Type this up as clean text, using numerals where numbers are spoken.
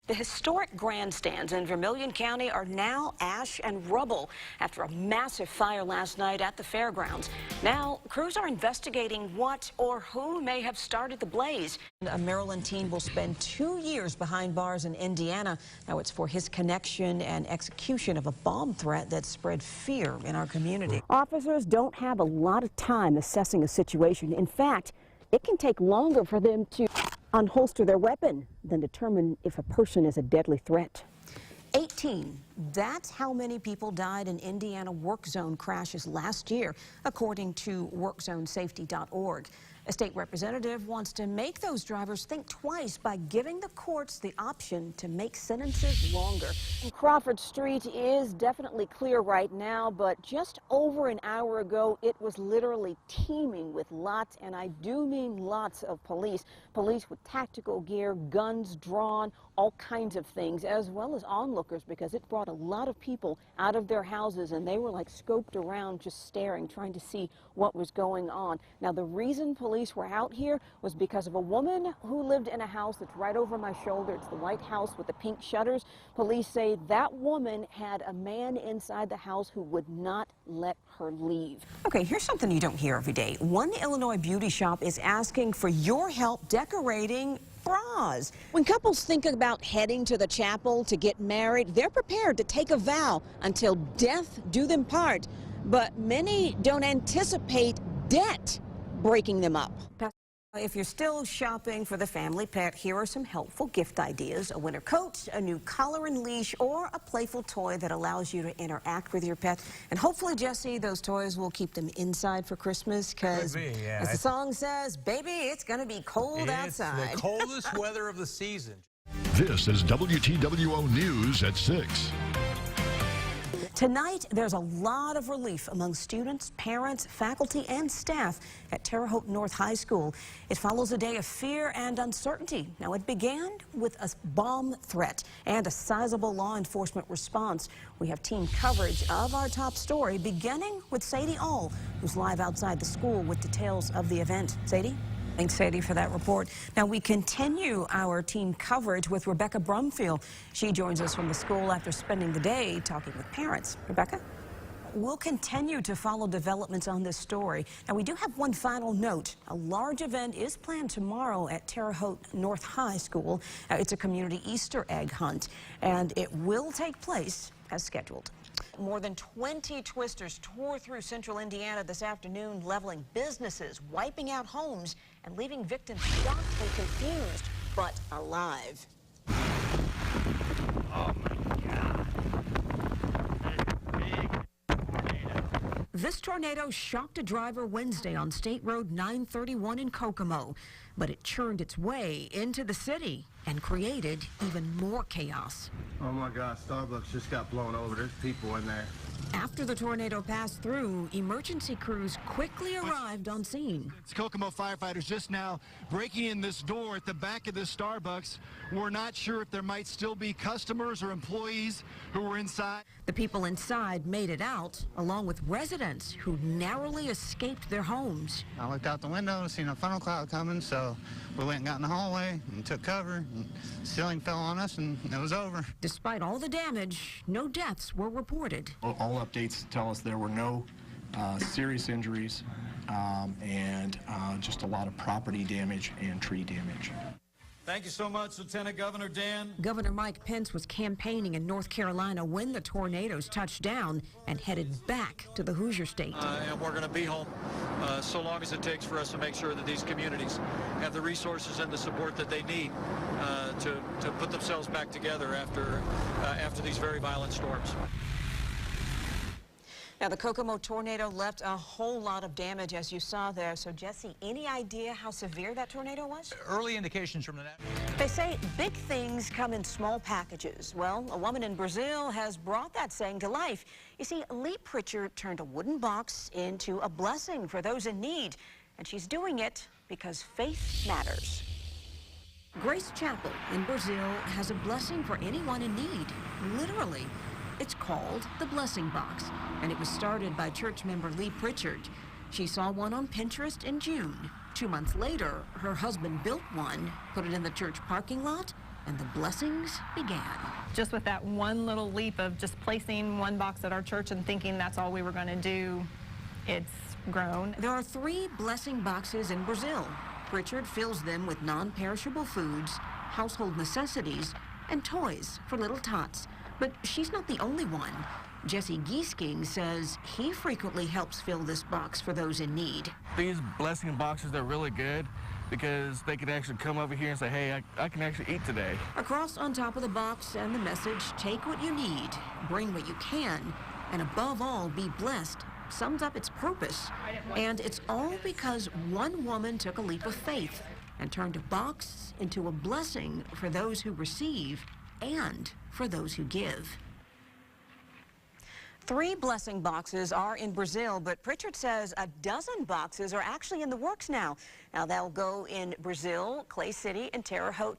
The historic grandstands in Vermilion County are now ash and rubble after a massive fire last night at the fairgrounds. Now, crews are investigating what or who may have started the blaze. A Maryland teen will spend 2 years behind bars in Indiana. Now it's for his connection and execution of a bomb threat that spread fear in our community. Officers don't have a lot of time assessing a situation. In fact, it can take longer for them to unholster their weapon than determine if a person is a deadly threat. 18. That's how many people died in Indiana work zone crashes last year, according to workzonesafety.org. A state representative wants to make those drivers think twice by giving the courts the option to make sentences longer. Crawford Street is definitely clear right now, but just over an hour ago, it was literally teeming with lots, and I do mean lots of police. Police with tactical gear, guns drawn, all kinds of things, as well as onlookers, because it brought a lot of people out of their houses, and they were like scoped around, just staring, trying to see what was going on. Now, the reason police were out here was because of a woman who lived in a house that's right over my shoulder. It's the white house with the pink shutters. Police say that woman had a man inside the house who would not let her leave. Okay, here's something you don't hear every day. One Illinois beauty shop is asking for your help decorating bras. When couples think about heading to the chapel to get married, they're prepared to take a vow until death do them part. But many don't anticipate debt breaking them up. If you're still shopping for the family pet, here are some helpful gift ideas. A winter coat, a new collar and leash, or a playful toy that allows you to interact with your pet. And hopefully, Jesse, those toys will keep them inside for Christmas, because as the song says, baby, it's going to be cold outside. It's the coldest weather of the season. This is WTWO News at 6. Tonight, there's a lot of relief among students, parents, faculty, and staff at Terre Haute North High School. It follows a day of fear and uncertainty. Now, it began with a bomb threat and a sizable law enforcement response. We have team coverage of our top story, beginning with Sadie All, who's live outside the school with details of the event. Sadie? Thanks, Sadie, for that report. Now, we continue our team coverage with Rebecca Brumfield. She joins us from the school after spending the day talking with parents. Rebecca? We'll continue to follow developments on this story. Now, we do have one final note. A large event is planned tomorrow at Terre Haute North High School. It's a community Easter egg hunt, and it will take place as scheduled. More than 20 twisters tore through central Indiana this afternoon, leveling businesses, wiping out homes, and leaving victims shocked and confused, but alive. Oh my God. Big tornado. This tornado shocked a driver Wednesday on State Road 931 in Kokomo, but it churned its way into the city and created even more chaos. Oh my God, Starbucks just got blown over. There's people in there. After the tornado passed through, emergency crews quickly arrived on scene. It's Kokomo firefighters just now breaking in this door at the back of this Starbucks. We're not sure if there might still be customers or employees who were inside. The people inside made it out, along with residents who narrowly escaped their homes. I looked out the window and seen a funnel cloud coming, so we went and got in the hallway and took cover, and the ceiling fell on us, and it was over. Despite all the damage, no deaths were reported. All updates tell us there were no serious injuries and just a lot of property damage and tree damage. Thank you so much, Lieutenant Governor Dan. Governor Mike Pence was campaigning in North Carolina when the tornadoes touched down and headed back to the Hoosier State. And we're going to be home so long as it takes for us to make sure that these communities have the resources and the support that they need to put themselves back together after these very violent storms. Now, the Kokomo tornado left a whole lot of damage, as you saw there. So, Jesse, any idea how severe that tornado was? Early indications from the... They say big things come in small packages. Well, a woman in Brazil has brought that saying to life. You see, Lee Pritchard turned a wooden box into a blessing for those in need, and she's doing it because faith matters. Grace Chapel in Brazil has a blessing for anyone in need, literally. It's called the Blessing Box, and it was started by church member Lee Pritchard. She saw one on Pinterest in June. 2 months later, her husband built one, put it in the church parking lot, and the blessings began. Just with that one little leap of just placing one box at our church and thinking that's all we were going to do, it's grown. There are 3 blessing boxes in Brazil. Pritchard fills them with non-perishable foods, household necessities, and toys for little tots. But she's not the only one. Jesse Giesking says he frequently helps fill this box for those in need. These blessing boxes are really good because they can actually come over here and say, hey, I can actually eat today. Across on top of the box and the message, take what you need, bring what you can, and above all, be blessed, sums up its purpose. And it's all because one woman took a leap of faith and turned a box into a blessing for those who receive and for those who give. 3 blessing boxes are in Brazil, but Pritchard says a dozen boxes are actually in the works now. Now, they'll go in Brazil, Clay City, and Terre Haute.